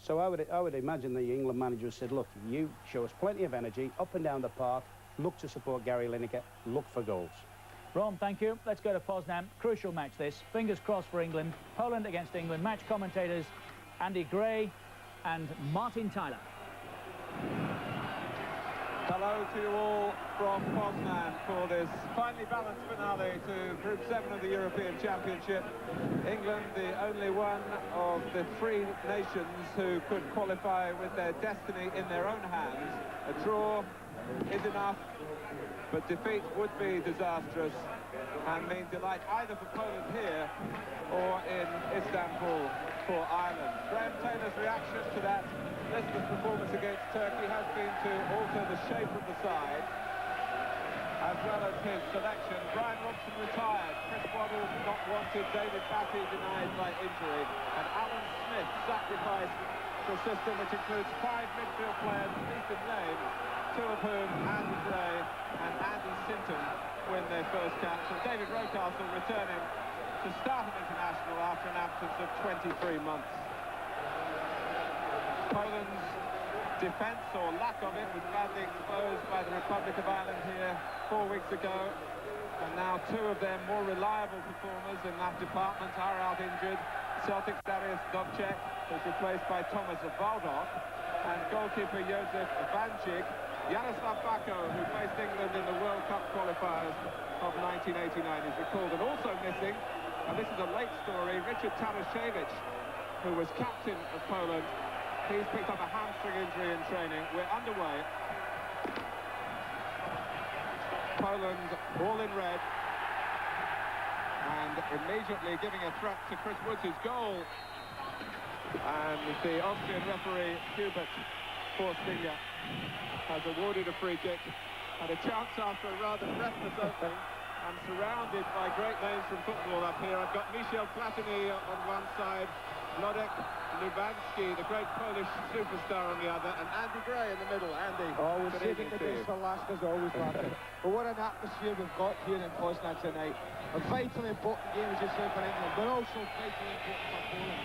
So I would imagine the England manager said, look, you show us plenty of energy, up and down the park, look to support Gary Lineker, look for goals. Ron, thank you. Let's go to Poznan. Crucial match this. Fingers crossed for England. Poland against England. Match commentators Andy Gray and Martin Tyler. Hello to you all from Poznan for this finely balanced finale to Group 7 of the European Championship. England, the only one of the three nations who could qualify with their destiny in their own hands. A draw is enough, but defeat would be disastrous and mean delight either for Poland here or in Istanbul for Ireland. Graham Taylor's reaction to that listless performance against Turkey has been to alter the shape of the side as well as his selection. Brian Robson retired, Chris Waddle not wanted, David Batty denied by injury, and Alan Smith sacrificed to a system which includes 5 midfield players, least in name, 2 of whom, Andy Gray and Andy Sinton, win their first caps, and David Rocastle returning to start an international after an absence of 23 months. Poland's defence, or lack of it, was badly exposed by the Republic of Ireland here 4 weeks ago, and now 2 of their more reliable performers in that department are out injured. Celtic's Darius Dovcek was replaced by Thomas Valdok, and goalkeeper Josef Vancic. Jaroslav Bako, who faced England in the World Cup qualifiers of 1989, is recalled. And also missing, and this is a late story, Richard Tarasiewicz, who was captain of Poland. He's picked up a hamstring injury in training. We're underway. Poland all in red. And immediately giving a threat to Chris Woods' goal. And the Austrian referee, Hubert Forstinger, has awarded a free kick. Had a chance after a rather breathless opening. I'm surrounded by great names from football up here. I've got Michel Platini on one side, Wlodek Lubansky, the great Polish superstar, on the other, and Andy Gray in the middle. Andy, always saving the best for last, as always, Martin. But what an atmosphere we've got here in Poznan tonight. A vitally important game, as you said, for England, but also vitally important for Poland.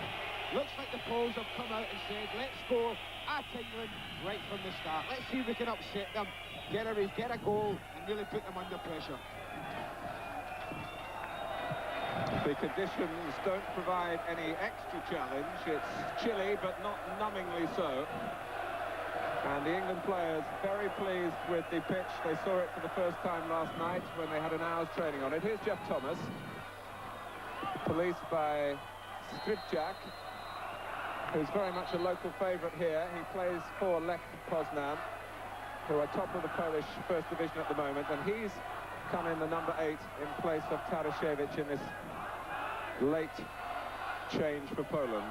Looks like the Poles have come out and said, let's go at England right from the start. Let's see if we can upset them, get a goal, and really put them under pressure. The conditions don't provide any extra challenge. It's chilly, but not numbingly so. And the England players very pleased with the pitch. They saw it for the first time last night when they had an hour's training on it. Here's Jeff Thomas, policed by Skripczak, who's very much a local favourite here. He plays for Lech Poznan, who are top of the Polish First Division at the moment, and he's come in the number 8 in place of Tarasiewicz in this late change for Poland.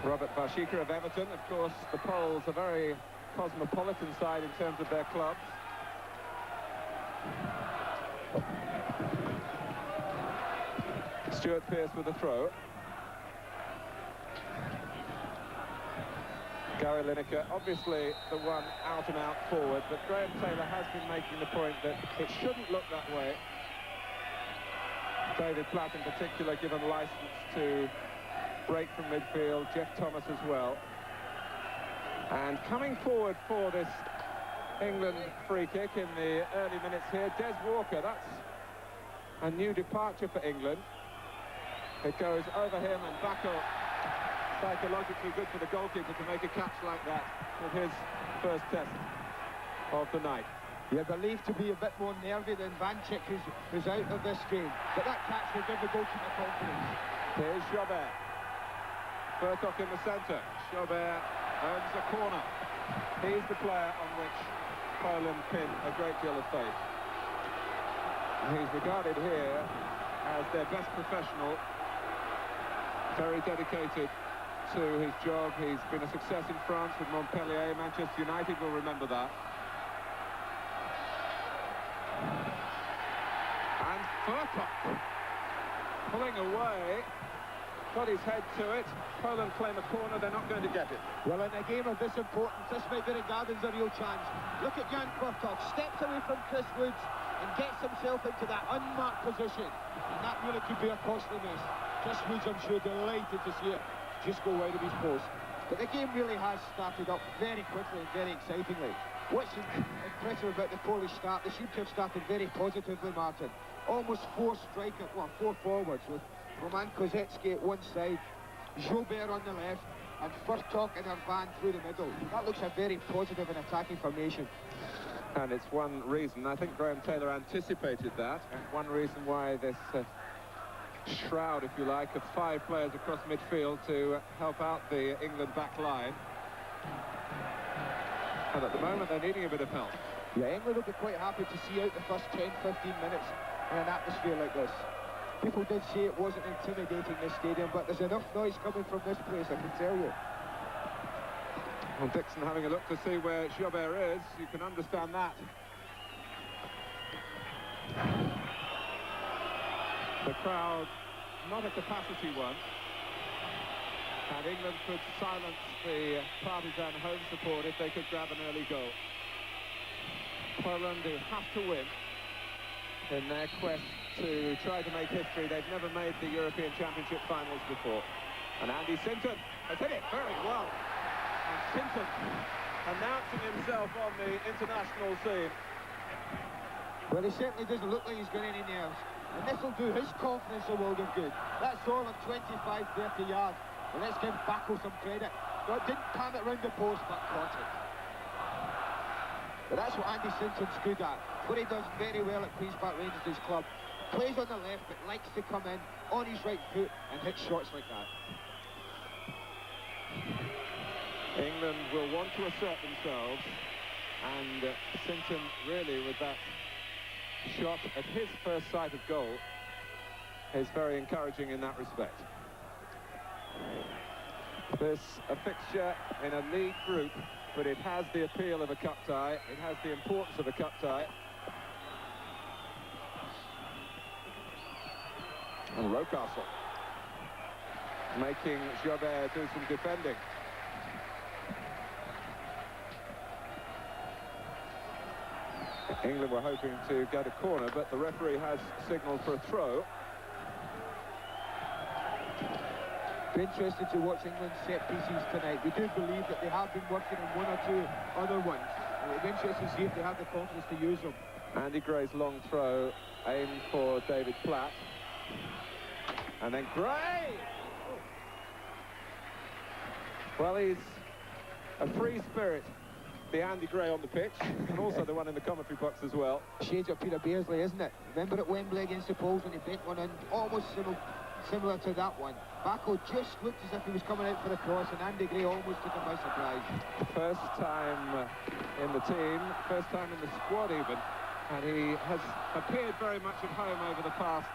Robert Warsika of Everton. Of course, the Poles are a very cosmopolitan side in terms of their clubs. Stuart Pearce with a throw. Gary Lineker, obviously the one out-and-out forward, but Graham Taylor has been making the point that it shouldn't look that way. David Platt in particular given license to break from midfield, Jeff Thomas as well. And coming forward for this England free kick in the early minutes here, Des Walker. That's a new departure for England. It goes over him, and Bako, psychologically good for the goalkeeper to make a catch like that with his first test of the night. You're believed to be a bit more nervy than Vancic, who's out of this game. But that catch will give the goalkeeper confidence. Here's Jobert. Bertok in the centre. Jobert earns a corner. He's the player on which Poland pin a great deal of faith. And he's regarded here as their best professional. Very dedicated to his job. He's been a success in France with Montpellier. Manchester United will remember that. And Bertok pulling away, got his head to it. Poland claim a corner, they're not going to get it. Well, in a game of this importance, this might be regarded as a real chance. Look at Jan Bertok, steps away from Chris Woods and gets himself into that unmarked position. And that really could be a costly miss. Chris Woods, I'm sure, delighted to see it just go wide of his post. But the game really has started up very quickly and very excitingly. What's impressive about the Polish start, they seem to have started very positively, Martin. Almost four forwards, with Roman Kozetsky at one side, Jobert on the left, and Furtok and Irvan through the middle. That looks a very positive and attacking formation. And it's one reason, I think Graham Taylor anticipated that, and one reason why this shroud, if you like, of 5 players across midfield to help out the England back line. And at the moment, they're needing a bit of help. Yeah, England will be quite happy to see out the first 10-15 minutes in an atmosphere like this. People did say it wasn't intimidating, this stadium, but there's enough noise coming from this place, I can tell you. Well, Dixon having a look to see where Jobert is. You can understand that. The crowd, not a capacity one. And England could silence the partisan home support if they could grab an early goal. Poland, who have to win in their quest to try to make history. They've never made the European Championship finals before. And Andy Sinton has hit it very well. And Sinton announcing himself on the international scene. Well, he certainly doesn't look like he's got any nerves. And this will do his confidence a world of good. That's all of 25-30 yards. And let's give Bacco some credit. No, it didn't pan it round the post, but caught it. But that's what Andy Sinton's good at. What he does very well at Queen's Park Rangers, his club. Plays on the left, but likes to come in on his right foot and hit shots like that. England will want to assert themselves, and Sinton really, with that shot at his first sight of goal, is very encouraging in that respect. This a fixture in a league group, but it has the appeal of a cup tie. It has the importance of a cup tie. And Rocastle making Jobert do some defending. England were hoping to get a corner, but the referee has signalled for a throw. Be interested to watch England's set pieces tonight. We do believe that they have been working on 1 or 2 other ones. It'll be interesting to see if they have the confidence to use them. Andy Gray's long throw aimed for David Platt. And then Gray! Well, he's a free spirit, the Andy Gray on the pitch, and also the one in the commentary box as well. Shades of Peter Beardsley, isn't it? Remember at Wembley against the Poles when he bent one in, almost similar to that one. Bacco just looked as if he was coming out for a cross, and Andy Gray almost took him by surprise. First time in the team, first time in the squad even, and he has appeared very much at home over the past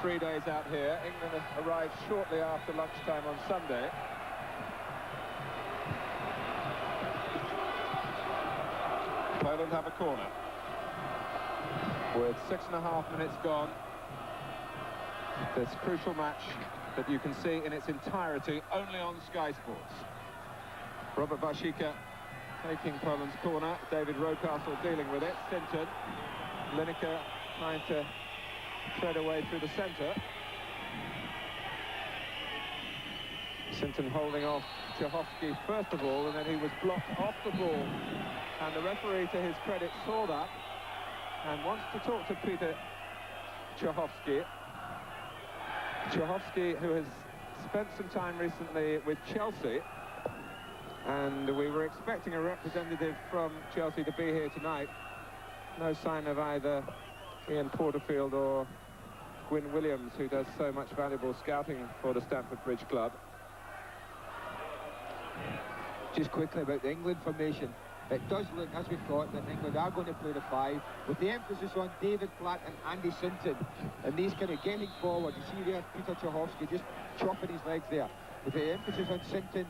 3 days out here. England arrived shortly after lunchtime on Sunday. Poland have a corner with 6.5 minutes gone. This crucial match that you can see in its entirety only on Sky Sports. Robert Wasica taking Poland's corner. David Rocastle dealing with it. Sinton, Lineker trying to thread away through the centre. Sinton holding off Chehofsky first of all, and then he was blocked off the ball. And the referee, to his credit, saw that and wants to talk to Peter Chehofsky. Chehofsky, who has spent some time recently with Chelsea, and we were expecting a representative from Chelsea to be here tonight. No sign of either Ian Porterfield or Gwyn Williams, who does so much valuable scouting for the Stamford Bridge Club. Just quickly about the England formation. It does look, as we thought, that England are going to play the 5, with the emphasis on David Platt and Andy Sinton, and these kind of getting forward. You see there Peter Chehofsky just chopping his legs there, with the emphasis on Sinton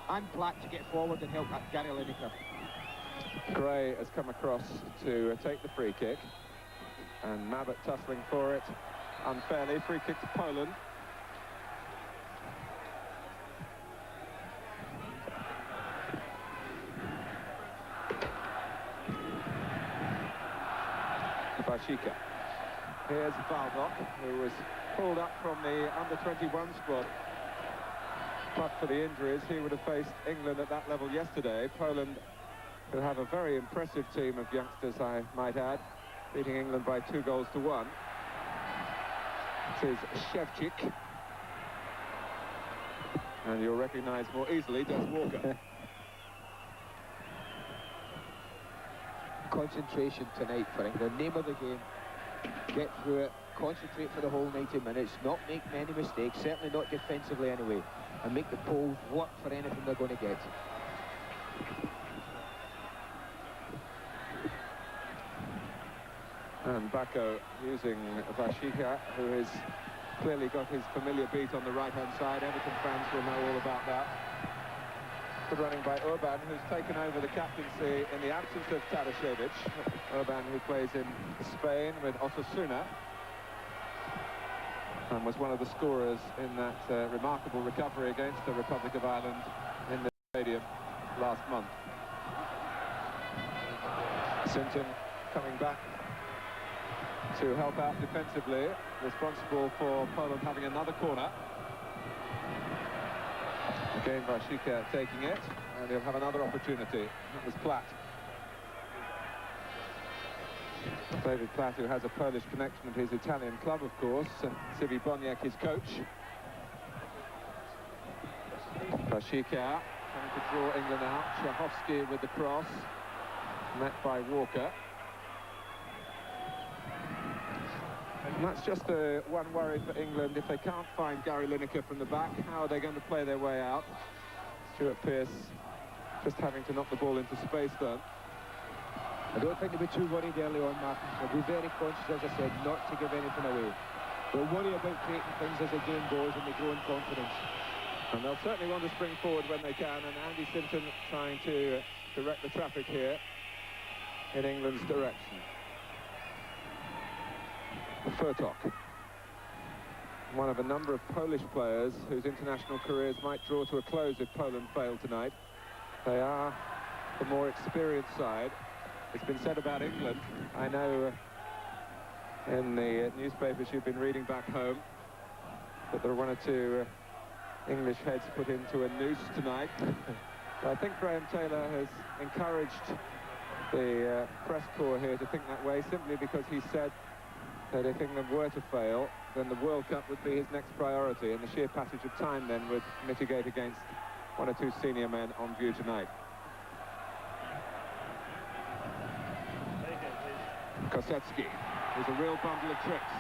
and Platt to get forward and help Gary Lineker. Gray has come across to take the free kick, and Mabbutt tussling for it unfairly. Free kick to Poland. Wasica. Here's Baldock, who was pulled up from the under-21 squad. But for the injuries, he would have faced England at that level yesterday. Poland, who have a very impressive team of youngsters, I might add, beating England by 2-1. This is Shevchik. And you'll recognise more easily Des Walker. Concentration tonight for England. Name of the game. Get through it. Concentrate for the whole 90 minutes. Not make many mistakes. Certainly not defensively anyway. And make the Poles work for anything they're going to get. And Bako using Vashika, who has clearly got his familiar beat on the right-hand side. Everton fans will know all about that. Good running by Urban, who's taken over the captaincy in the absence of Tadashevich. Urban, who plays in Spain with Osasuna, and was one of the scorers in that remarkable recovery against the Republic of Ireland in the stadium last month. Sinton coming back to help out defensively, responsible for Poland having another corner. Again, Vashika taking it, and he'll have another opportunity. That was Platt. David Platt, who has a Polish connection to his Italian club, of course, and Sivi Boniek, his coach. Vashika trying to draw England out. Shahovsky with the cross, met by Walker. And that's just one worry for England. If they can't find Gary Lineker from the back, how are they going to play their way out? Stuart Pearce just having to knock the ball into space then. I don't think they'll be too worried early on, Martin. They'll be very conscious, as I said, not to give anything away. They'll worry about creating things as the game goes and they grow in confidence. And they'll certainly want to spring forward when they can, and Andy Sinton trying to direct the traffic here in England's direction. Furtok, one of a number of Polish players whose international careers might draw to a close if Poland fail tonight. They are the more experienced side. It's been said about England, I know in the newspapers you've been reading back home, that there are one or two English heads put into a noose tonight. But I think Graham Taylor has encouraged the press corps here to think that way, simply because he said that if England were to fail, then the World Cup would be his next priority, and the sheer passage of time then would mitigate against one or two senior men on view tonight. Kosecki is a real bundle of tricks.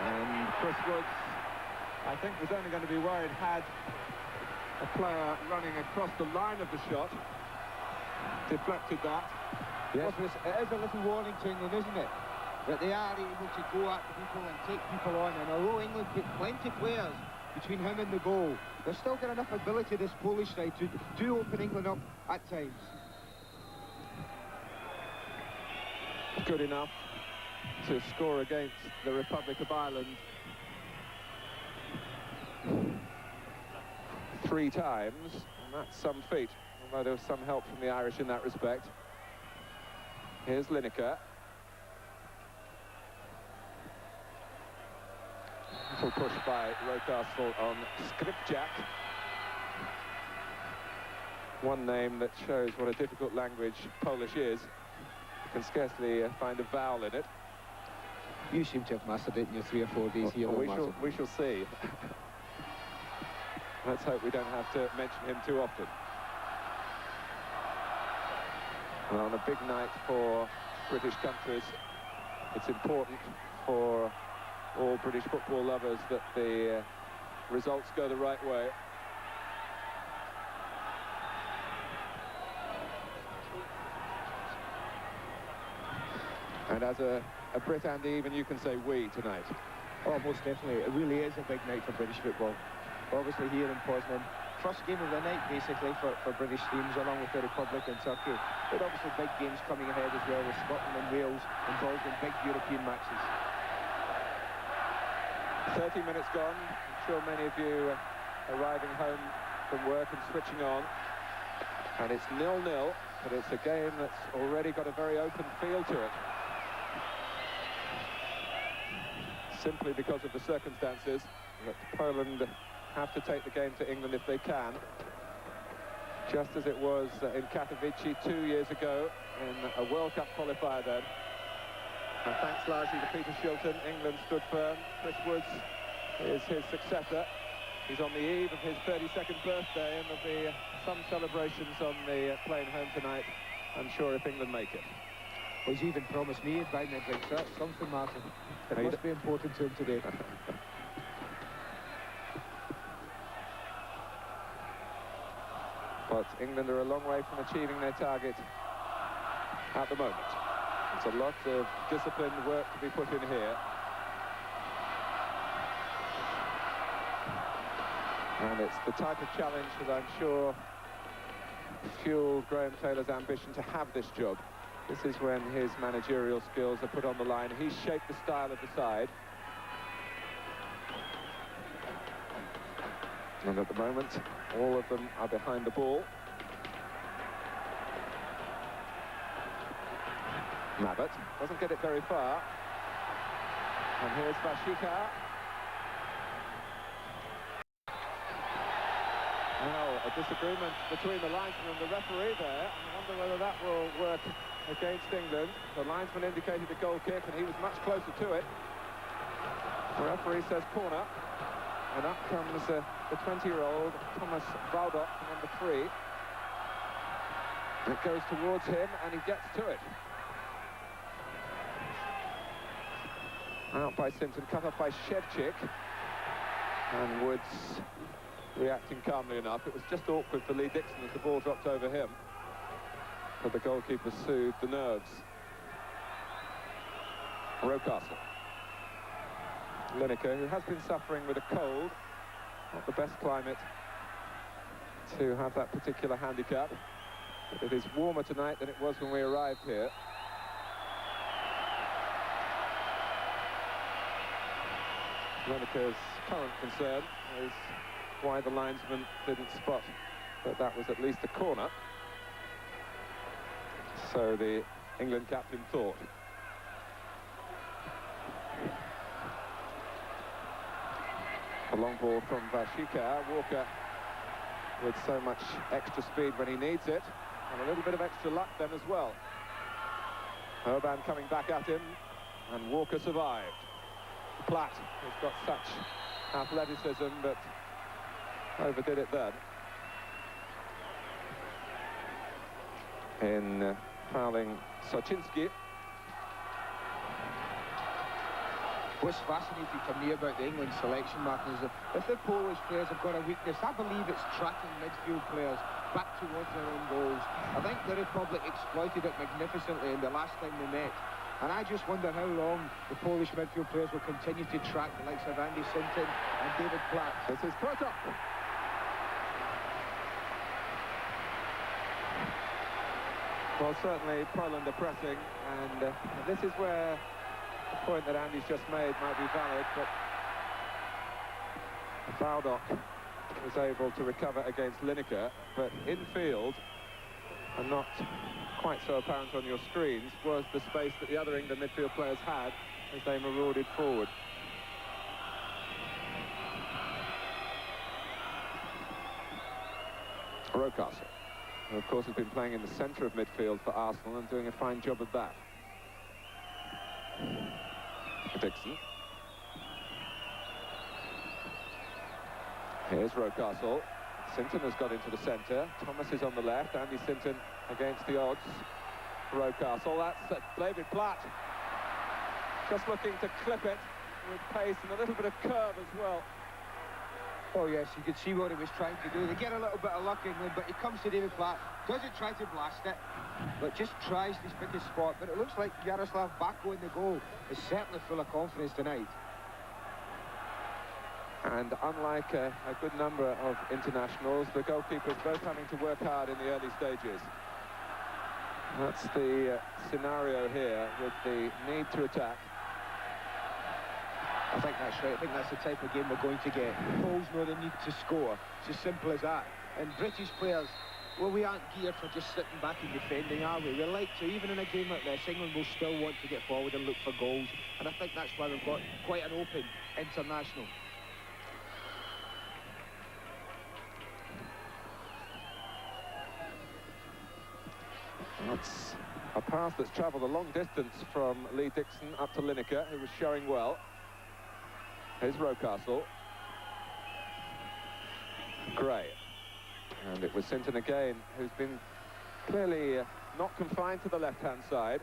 And Chris Woods, I think, was only going to be worried had a player running across the line of the shot deflected that. Yes, it is a little warning to England, isn't it? That they are able to go at people and take people on. And although England put plenty of players between him and the goal, they've still got enough ability, this Polish side, to open England up at times. Good enough to score against the Republic of Ireland 3 times, and that's some feat, although there was some help from the Irish in that respect. Here's Lineker. Little push by Rocastle on Skripczak. One name that shows what a difficult language Polish is. You can scarcely find a vowel in it. You seem to have mastered it in your 3 or 4 days here. We shall see. Let's hope we don't have to mention him too often. And on a big night for British countries, it's important for all British football lovers that the results go the right way. And as a Brit, Andy, even you can say we tonight. Oh, most definitely. It really is a big night for British football. Obviously here in Poznan, first game of the night basically for British teams, along with the Republic and Turkey. But obviously big games coming ahead as well, with Scotland and Wales involved in big European matches. 30 minutes gone. I'm sure many of you are arriving home from work and switching on. And it's 0-0, but it's a game that's already got a very open feel to it. simply because of the circumstances that Poland have to take the game to England if they can, just as it was in Katowice 2 years ago in a World Cup qualifier then. And thanks largely to Peter Shilton, England stood firm. Chris Woods is his successor. He's on the eve of his 32nd birthday, and there'll be some celebrations on the plane home tonight, I'm sure, if England make it. Well, he's even promised me a buying a drink, so that's something, Martin. It must be important to him today. But England are a long way from achieving their target at the moment. It's a lot of disciplined work to be put in here. And it's the type of challenge that I'm sure fueled Graham Taylor's ambition to have this job. This is when his managerial skills are put on the line. He's shaped the style of the side. And at the moment, all of them are behind the ball. Mabbott doesn't get it very far. And here's Vashika. Now, a disagreement between the linesman and the referee there. I wonder whether that will work against England. The linesman indicated a goal kick, and he was much closer to it. The referee says corner. And up comes the 20-year-old Thomas Baldock, number 3. It goes towards him, and he gets to it. Out by Sinton, cut off by Shevchik. And Woods reacting calmly enough. It was just awkward for Lee Dixon as the ball dropped over him. But the goalkeeper soothed the nerves. Rocastle. Lineker, who has been suffering with a cold. Not the best climate to have that particular handicap. But it is warmer tonight than it was when we arrived here. Lineker's current concern is why the linesman didn't spot that that was at least a corner. So the England captain thought. A long ball from Vashika. Walker with so much extra speed when he needs it, and a little bit of extra luck then as well. Urban coming back at him, and Walker survived. Platt has got such athleticism, but overdid it then. In fouling Sochinski. What's fascinating for me about the England selection, Martin, is that if the Polish players have got a weakness, I believe it's tracking midfield players back towards their own goals. I think the Republic exploited it magnificently in the last time they met. And I just wonder how long the Polish midfield players will continue to track the likes of Andy Sinton and David Platt. This is Proto. Well, certainly Poland are pressing, and this is where the point that Andy's just made might be valid, but Baldock was able to recover against Lineker, but infield, and not quite so apparent on your screens, was the space that the other England midfield players had as they marauded forward. Rocastle, who of course has been playing in the centre of midfield for Arsenal and doing a fine job of that. Dixon. Here's Rocastle. Sinton has got into the centre. Thomas is on the left. Andy Sinton against the odds. Rocastle. That's David Platt. Just looking to clip it with pace and a little bit of curve as well. Oh yes, you could see what he was trying to do. They get a little bit of luck, England, but he comes to David Platt, doesn't try to blast it, but just tries to pick his spot. But it looks like Jaroslav Bako in the goal is certainly full of confidence tonight. And unlike a good number of internationals, the goalkeepers both having to work hard in the early stages. That's the scenario here with the need to attack. I think that's right. I think that's the type of game we're going to get. Poles know they need to score. It's as simple as that. And British players Well, we aren't geared for just sitting back and defending, are we? We like to, even in a game like this, England will still want to get forward and look for goals. And I think that's why we've got quite an open international. That's a pass that's travelled a long distance from Lee Dixon up to Lineker, who was showing well. Here's Rocastle. Gray. And it was Sinton again, who's been clearly not confined to the left-hand side.